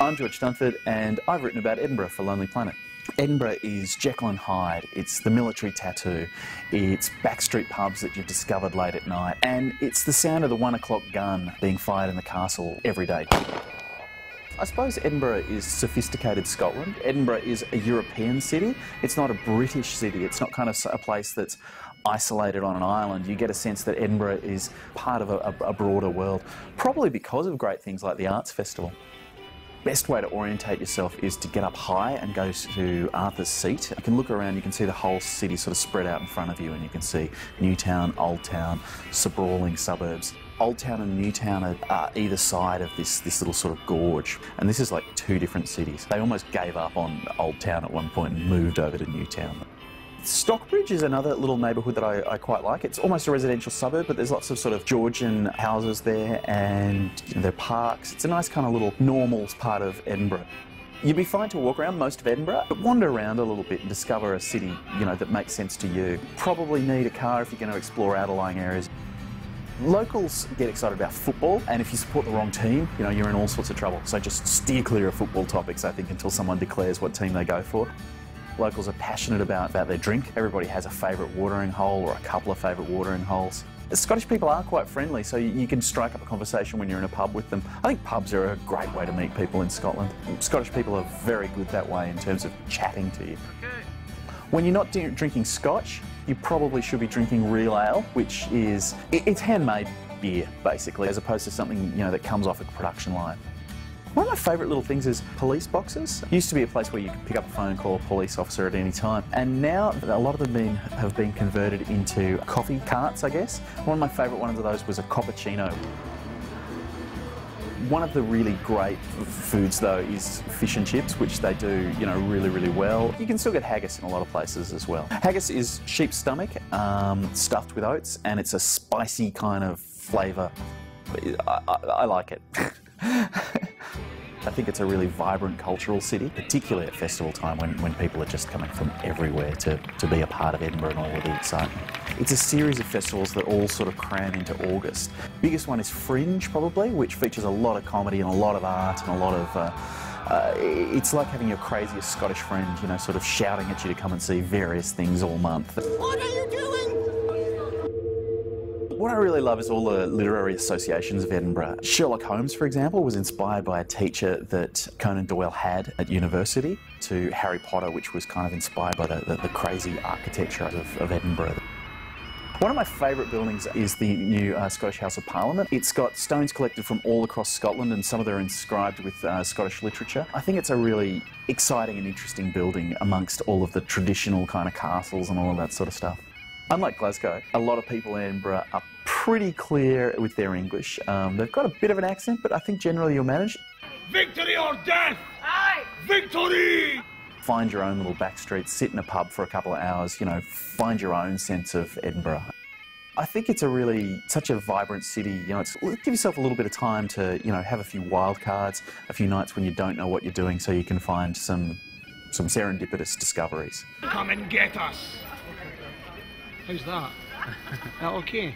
I'm George Dunford and I've written about Edinburgh for Lonely Planet. Edinburgh is Jekyll and Hyde, it's the military tattoo, it's backstreet pubs that you've discovered late at night, and it's the sound of the 1 o'clock gun being fired in the castle every day. I suppose Edinburgh is sophisticated Scotland. Edinburgh is a European city. It's not a British city. It's not kind of a place that's isolated on an island. You get a sense that Edinburgh is part of a broader world, probably because of great things like the Arts Festival. Best way to orientate yourself is to get up high and go to Arthur's Seat. You can look around, you can see the whole city sort of spread out in front of you, and you can see Newtown, Old Town, sprawling suburbs. Old Town and Newtown are either side of this little sort of gorge, and this is like two different cities. They almost gave up on Old Town at one point and moved over to Newtown. Stockbridge is another little neighbourhood that I quite like. It's almost a residential suburb, but there's lots of sort of Georgian houses there, and there are parks. It's a nice kind of little normal part of Edinburgh. You'd be fine to walk around most of Edinburgh, but wander around a little bit and discover a city, that makes sense to you. Probably need a car if you're going to explore outlying areas. Locals get excited about football, and if you support the wrong team, you're in all sorts of trouble. So just steer clear of football topics, I think, until someone declares what team they go for. Locals are passionate about their drink. Everybody has a favourite watering hole or a couple of favourite watering holes. The Scottish people are quite friendly, so you can strike up a conversation when you're in a pub with them. I think pubs are a great way to meet people in Scotland. Scottish people are very good that way in terms of chatting to you. Okay. When you're not drinking scotch, you probably should be drinking real ale, which is, it's handmade beer, basically, as opposed to something, that comes off a production line. One of my favourite little things is police boxes. It used to be a place where you could pick up a phone and call a police officer at any time, and now a lot of them have been converted into coffee carts, I guess. One of my favourite ones of those was a cappuccino. One of the really great foods, though, is fish and chips, which they do, really, really well. You can still get haggis in a lot of places as well. Haggis is sheep's stomach, stuffed with oats, and it's a spicy kind of flavour. I like it. I think it's a really vibrant cultural city, particularly at festival time when people are just coming from everywhere to be a part of Edinburgh and all of the excitement. It's a series of festivals that all sort of cram into August. Biggest one is Fringe, probably, which features a lot of comedy and a lot of art and a lot of... it's like having your craziest Scottish friend, sort of shouting at you to come and see various things all month. What are you doing? What I really love is all the literary associations of Edinburgh. Sherlock Holmes, for example, was inspired by a teacher that Conan Doyle had at university, to Harry Potter, which was kind of inspired by the crazy architecture of Edinburgh. One of my favourite buildings is the new Scottish House of Parliament. It's got stones collected from all across Scotland, and some of them are inscribed with Scottish literature. I think it's a really exciting and interesting building amongst all of the traditional kind of castles and all of that sort of stuff. Unlike Glasgow, a lot of people in Edinburgh are pretty clear with their English. They've got a bit of an accent, but I think generally you'll manage. Victory or death! Aye! Victory! Find your own little back streets, sit in a pub for a couple of hours, find your own sense of Edinburgh. I think it's such a vibrant city, give yourself a little bit of time to, have a few wild cards, a few nights when you don't know what you're doing, so you can find some serendipitous discoveries. Come and get us! How's that? Is that okay?